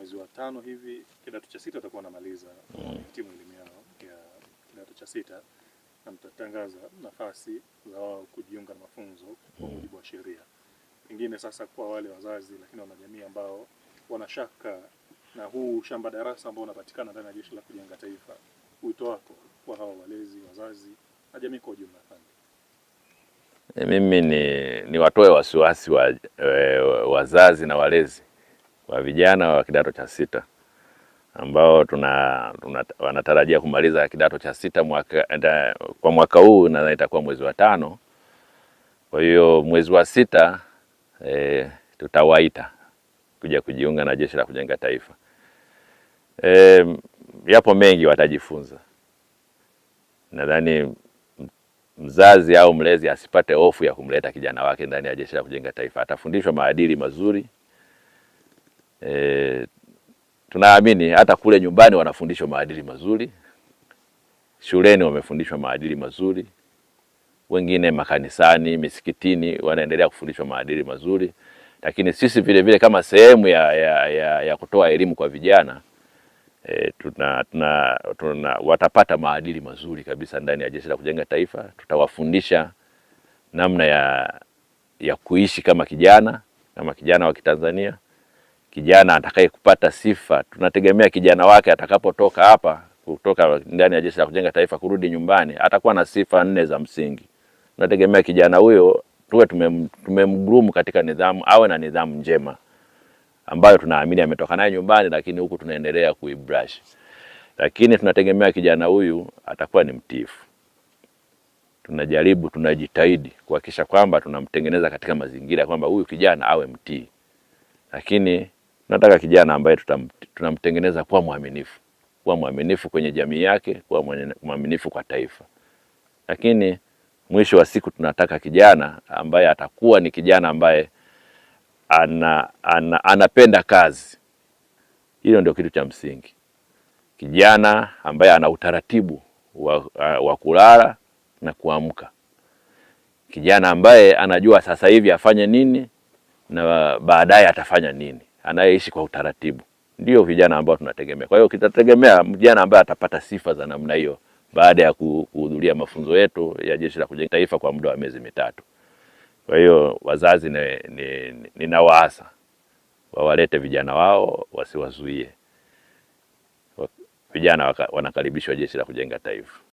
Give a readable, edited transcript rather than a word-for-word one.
mwezi wa 5 hivi kidato cha 6 watakuwa wanamaliza timu elimu yao ya kidato cha 6 na mtatangaza nafasi za wao kujiunga na mafunzo kwa mujibu wa sheria. Pengine sasa kwa wale wazazi lakini wanajamii ambao wanashaka na huu shamba darasa ambao unapatikana ndani ya Jeshi la Kujenga Taifa, wito wako kwa hao walezi, wazazi na jamii kwa ujumla? Mimi ni watoe wasiwasi wa wazazi na walezi wa vijana wa kidato cha 6 ambao wanatarajia kumaliza kidato cha 6 kwa mwaka huu, na itakuwa mwezi wa 5. Kwa hiyo mwezi wa 6 tutawaita kuja kujiunga na Jeshi la Kujenga Taifa. Yapo mengi watajifunza. Nadhani mzazi au mlezi asipate hofu ya kumleta kijana wake ndani ya Jeshi la Kujenga Taifa. Atafundishwa maadili mazuri. Tunaamini hata kule nyumbani wanafundishwa maadili mazuri. Shuleni wamefundishwa maadili mazuri. Wengine makanisani, misikitini wanaendelea kufundishwa maadili mazuri. Lakini sisi vile vile kama sehemu ya kutoa elimu kwa vijana, watapata maadili mazuri kabisa ndani ya Jeshi la Kujenga Taifa. Tutawafundisha namna ya kuishi kama kijana wa Kitanzania, kijana atakaye kupata sifa. Tunategemea kijana wake atakapotoka hapa, kutoka ndani ya Jeshi la Kujenga Taifa kurudi nyumbani, atakuwa na sifa 4 za msingi. Tunategemea kijana huyo tuwe tumemgroom katika nidhamu, awe na nidhamu njema ambayo tunaamini ametoka nayo nyumbani, lakini huku tunaendelea kuibrush. Lakini tunategemea kijana huyu atakuwa ni mtiifu. Tunajitahidi kuhakikisha kwamba tunamtengeneza katika mazingira kwamba huyu kijana awe mtii. Lakini tunataka kijana ambaye tunamtengeneza kuwa mwaminifu kwenye jamii yake, kuwa mwaminifu kwa taifa. Lakini mwisho wa siku tunataka kijana ambaye atakuwa ni kijana ambaye anapenda kazi. Hilo ndio kitu cha msingi. Kijana ambaye ana utaratibu wa kulala na kuamka. Kijana ambaye anajua sasa hivi afanye nini na baadaye atafanya nini. Anayeishi kwa utaratibu. Ndio vijana ambao tunategemea. Kwa hiyo tutategemea kijana ambaye atapata sifa za namna hiyo baada ya kuhudhuria mafunzo yetu ya Jeshi la Kujenga Taifa kwa muda wa miezi 3. Kwa hiyo wazazi ninawaasa wawalete vijana wao, wasiwazuie. Vijana wanakaribishwa Jeshi la Kujenga Taifa.